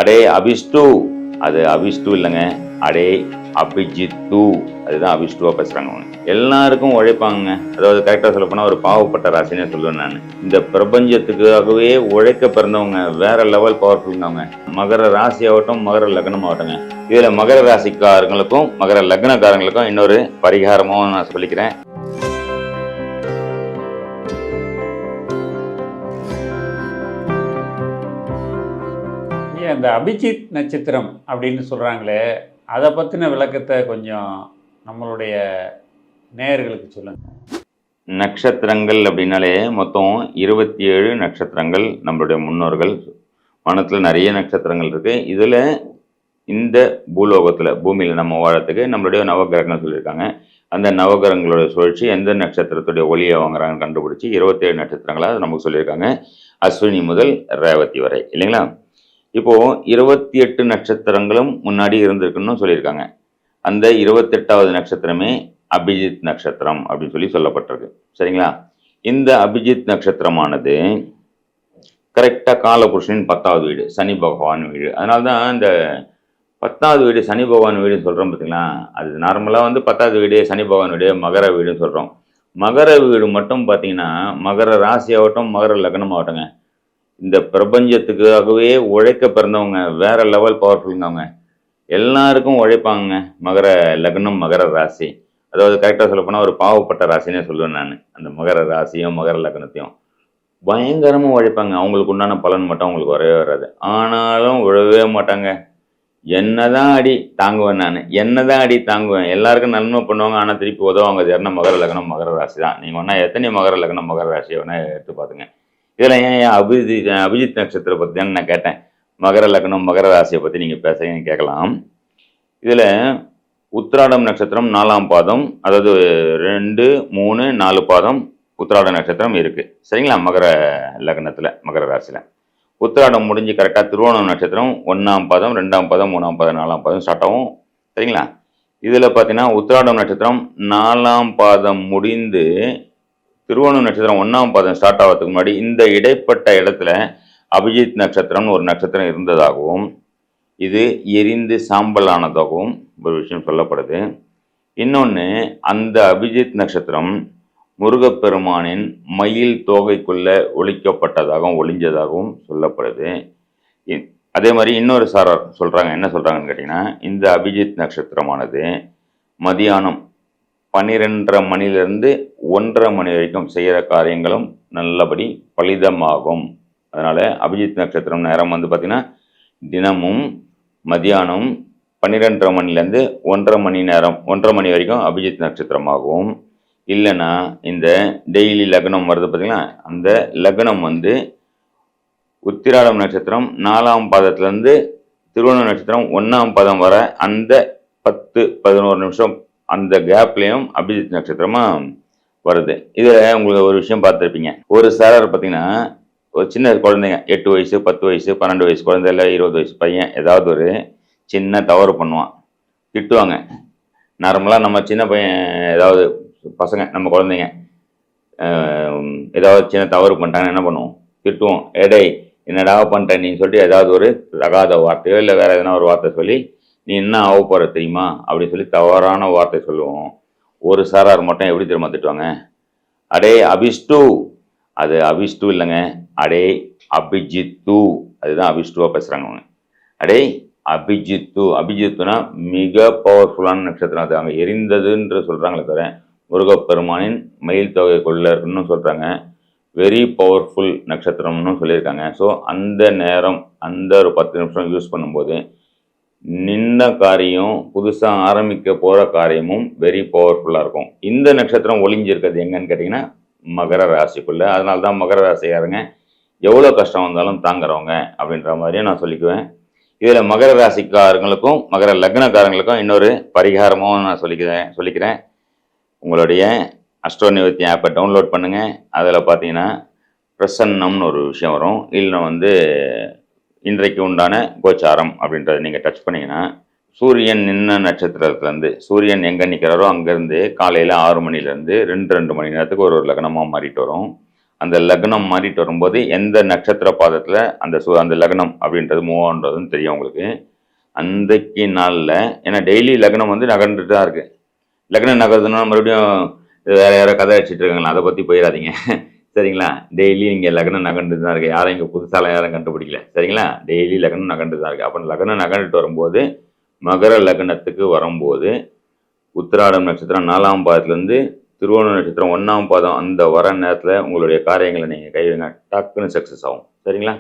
அடே அபிஷ்டு, அது அபிஷ்டு இல்லைங்க, அடே அபிஜித்து, அதுதான் அபிஷ்டுவா பேசுறாங்க அவங்க. எல்லாருக்கும் உழைப்பாங்க, அதாவது கரெக்டா சொல்ல போனா ஒரு பாவப்பட்ட ராசினே சொல்லுவேன் நான். இந்த பிரபஞ்சத்துக்காகவே உழைக்க பிறந்தவங்க, வேற லெவல் பவர்ஃபுல்ங்க அவங்க. மகர ராசி ஆகட்டும், மகர லக்னம் ஆகட்டுங்க. இதுல மகர ராசிக்காரங்களுக்கும் மகர லக்னக்காரங்களுக்கும் இன்னொரு பரிகாரமும் நான் சொல்லிக்கிறேன். அந்த அபிஜித் நட்சத்திரம் அப்படின்னு சொல்கிறாங்களே, அதை பற்றின விளக்கத்தை கொஞ்சம் நம்மளுடைய நேயர்களுக்கு சொல்லுங்கள். நட்சத்திரங்கள் அப்படின்னாலே மொத்தம் 27 நட்சத்திரங்கள் நம்மளுடைய முன்னோர்கள். வானத்தில் நிறைய நட்சத்திரங்கள் இருக்குது. இதில் இந்த பூலோகத்தில் பூமியில் நம்ம வாழறதுக்கு நம்மளுடைய நவகிரகங்கள் சொல்லியிருக்காங்க. அந்த நவகிரகங்களோட சுழற்சி எந்த நட்சத்திரத்துடைய ஒளியை வாங்குறாங்கன்னு கண்டுபிடிச்சி 27 நட்சத்திரங்களாக அது நமக்கு சொல்லியிருக்காங்க. அஸ்வினி முதல் ரேவதி வரை இல்லைங்களா? இப்போது 28 நட்சத்திரங்களும் முன்னாடி இருந்திருக்குன்னு சொல்லியிருக்காங்க. அந்த 28வது நட்சத்திரமே அபிஜித் நட்சத்திரம் அப்படின்னு சொல்லி சொல்லப்பட்டிருக்கு. சரிங்களா? இந்த அபிஜித் நட்சத்திரமானது கரெக்டாக காலபுருஷனின் 10வது வீடு, சனி பகவான் வீடு. அதனால தான் இந்த 10வது வீடு சனி பகவான் வீடுன்னு சொல்கிறோம் பார்த்தீங்களா? அது நார்மலாக 10வது வீடு சனி பகவான் வீடு மகர வீடுன்னு சொல்கிறோம். மகர வீடு மட்டும் பார்த்தீங்கன்னா மகர ராசி ஆகட்டும், மகர லக்னம் ஆகட்டுங்க, இந்த பிரபஞ்சத்துக்காகவே உழைக்க பிறந்தவங்க, வேற லெவல் பவர்ஃபுல்ங்க அவங்க. எல்லாருக்கும் உழைப்பாங்க. மகர லக்னம், மகர ராசி, அதாவது கரெக்டாக சொல்ல போனால் ஒரு பாவப்பட்ட ராசினே சொல்லுவேன் நான். அந்த மகர ராசியும் மகர லக்னத்தையும் பயங்கரமாக உழைப்பாங்க. அவங்களுக்கு உண்டான பலன் மட்டும் அவங்களுக்கு வரவே வராது. ஆனாலும் விழவே மாட்டாங்க. என்னதான் அடி தாங்குவேன் நான், என்னதான் அடி தாங்குவேன். எல்லாருக்கும் நன்மை பண்ணுவாங்க, ஆனால் திருப்பி உதவாங்க. அது யாருன்னா மகர லக்னம், மகர ராசி தான். நீங்கள் வேணா எத்தனை மகர லக்னம், மகர ராசியை வேணா எடுத்து பார்த்துங்க. இதில் ஏன் அபிஜித் நட்சத்திரத்தை பற்றி தான் நான் கேட்டேன். மகர லக்னம், மகர ராசியை பற்றி நீங்கள் பேசுறீங்கன்னு கேட்கலாம். இதில் உத்திராடம் நட்சத்திரம் 4ஆம் பாதம், அதாவது 2, 3, 4 பாதம் உத்திராட நட்சத்திரம் இருக்குது. சரிங்களா? மகர லக்னத்தில், மகர ராசியில் உத்திராடம் முடிஞ்சு கரெக்டாக திருவோணம் நட்சத்திரம் 1ஆம் பாதம், 2ஆம் பாதம், 3ஆம் பாதம், 4ஆம் பாதம் ஸ்டார்ட் ஆகும். சரிங்களா? இதில் பார்த்தீங்கன்னா உத்திராடம் நட்சத்திரம் 4ஆம் பாதம் முடிந்து திருவோணம் நட்சத்திரம் 1ஆம் பாதம் ஸ்டார்ட் ஆகிறதுக்கு முன்னாடி இந்த இடைப்பட்ட இடத்துல அபிஜித் நட்சத்திரம்னு ஒரு நட்சத்திரம் இருந்ததாகவும் இது எரிந்து சாம்பல் ஆனதாகவும் ஒரு விஷயம் சொல்லப்படுது. இன்னொன்று, அந்த அபிஜித் நட்சத்திரம் முருகப்பெருமானின் மயில் தோகைக்குள்ள ஒளிஞ்சதாகவும் சொல்லப்படுது. அதே மாதிரி இன்னொரு சாரார் சொல்கிறாங்க. என்ன சொல்கிறாங்கன்னு கேட்டிங்கன்னா, இந்த அபிஜித் நட்சத்திரமானது மதியானம் 12:30 மணிலேருந்து 1:30 மணி வரைக்கும் செய்கிற காரியங்களும் நல்லபடி பலிதமாகும். அதனால் அபிஜித் நட்சத்திரம் நேரம் பார்த்திங்கன்னா தினமும் மதியானம் 12:30 மணிலேருந்து 1:30 மணி நேரம், 1:30 மணி வரைக்கும் அபிஜித் நட்சத்திரமாகும். இல்லைன்னா இந்த டெய்லி லக்னம் வருது பார்த்திங்கன்னா, அந்த லக்னம் உத்திராடம் நட்சத்திரம் 4ஆம் பாதத்துலேருந்து திருவோணம் நட்சத்திரம் 1ஆம் பாதம் வர அந்த 10-11 நிமிஷம் அந்த கேப்லேயும் அபிஜித் நட்சத்திரமாக வருது. இதில் உங்களுக்கு ஒரு விஷயம் பார்த்துருப்பீங்க. ஒரு சாரார் பார்த்தீங்கன்னா ஒரு சின்ன குழந்தைங்க, 8 வயசு, 10 வயசு, 12 வயசு குழந்தை, இல்லை 20 வயசு பையன் ஏதாவது ஒரு சின்ன தவறு பண்ணுவான், திட்டுவாங்க. நார்மலாக நம்ம சின்ன பையன் ஏதாவது பசங்க, நம்ம குழந்தைங்க ஏதாவது சின்ன தவறு பண்ணிட்டாங்கன்னா என்ன பண்ணுவோம்? திட்டுவோம். எடை என்னடா பண்ணிட்டேன் நீன்னு சொல்லிட்டு ஏதாவது ஒரு தகாத வார்த்தையோ இல்லை வேறு எதனா ஒரு வார்த்தை சொல்லி நீ என்ன ஆக போகிற தெரியுமா அப்படின்னு சொல்லி தவறான வார்த்தை சொல்லுவோம். ஒரு சாரார் மட்டும் எப்படி திரும்ப திட்டுவாங்க? அடே அபிஷ்டு, அது அபிஷ்டு இல்லைங்க, அடே அபிஜித்து, அதுதான் அபிஷ்டுவாக பேசுகிறாங்க அவங்க. அடே அபிஜித்து, அபிஜித்துனா மிக பவர்ஃபுல்லான நட்சத்திரம். அது அங்கே எரிந்ததுன்ற சொல்கிறாங்களே தவிர முருகப்பெருமானின் மயில் தொகைக்குள்ள இருக்குன்னு சொல்கிறாங்க. வெரி பவர்ஃபுல் நட்சத்திரம்னு சொல்லியிருக்காங்க. ஸோ அந்த நேரம், அந்த ஒரு 10 நிமிஷம் யூஸ் பண்ணும்போது நின்ன காரியம், புதுசாக ஆரம்பிக்க போகிற காரியமும் வெரி பவர்ஃபுல்லாக இருக்கும். இந்த நட்சத்திரம் ஒளிஞ்சிருக்கிறது எங்கன்னு கேட்டிங்கன்னா மகர ராசிக்குள்ளே. அதனால தான் மகர ராசிக்காரங்க எவ்வளோ கஷ்டம் வந்தாலும் தாங்குறவங்க அப்படின்ற மாதிரியும் நான் சொல்லிக்குவேன். இதில் மகர ராசிக்காரங்களுக்கும் மகர லக்னக்காரங்களுக்கும் இன்னொரு பரிகாரமும் நான் சொல்லிக்கிறேன். உங்களுடைய அஸ்ட்ரோ நிவர்த்தி ஆப்பை டவுன்லோட் பண்ணுங்கள். அதில் பார்த்தீங்கன்னா பிரசன்னம்னு ஒரு விஷயம் வரும். இல்லை இன்றைக்கு உண்டான கோச்சாரம் அப்படின்றத நீங்கள் டச் பண்ணிங்கன்னா சூரியன் நின்ன நட்சத்திரத்துலேருந்து, சூரியன் எங்கே நிற்கிறாரோ அங்கேருந்து காலையில் 6 மணிலேருந்து 2 மணி நேரத்துக்கு ஒரு லக்னமாக மாறிட்டு வரும். அந்த லக்னம் மாறிட்டு வரும்போது எந்த நட்சத்திர பாதத்தில் அந்த லக்னம் அப்படின்றது மூவ் ஆகுன்றதுன்னு தெரியும் உங்களுக்கு. அன்றைக்கு நாளில் ஏன்னா டெய்லி லக்னம் வந்து நகர்ந்துட்டு தான் இருக்குது. லக்னம் நகர்றதுன்னா மறுபடியும் வேறு யாரோ கதை அடிச்சிட்டு இருக்காங்களா, அதை பற்றி போயிடாதீங்க. சரிங்களா? டெய்லி இங்கே லக்னம் நகர்ந்துட்டு தான் இருக்குது. யாரும் இங்கே புதுசாலாம் யாரும் கண்டுபிடிக்கல. சரிங்களா? டெய்லி லக்னம் நகர்ந்துட்டு தான் இருக்குது. அப்போ லக்னம் நகர்ந்துட்டு வரும்போது மகர லக்னத்துக்கு வரும்போது உத்திராடம் நட்சத்திரம் 4ஆம் பாதத்துலேருந்து திருவோண நட்சத்திரம் 1ஆம் பாதம் அந்த வர நேரத்தில் உங்களுடைய காரியங்களை நீங்கள் கைவிடுங்க, டக்குன்னு சக்ஸஸ் ஆகும். சரிங்களா?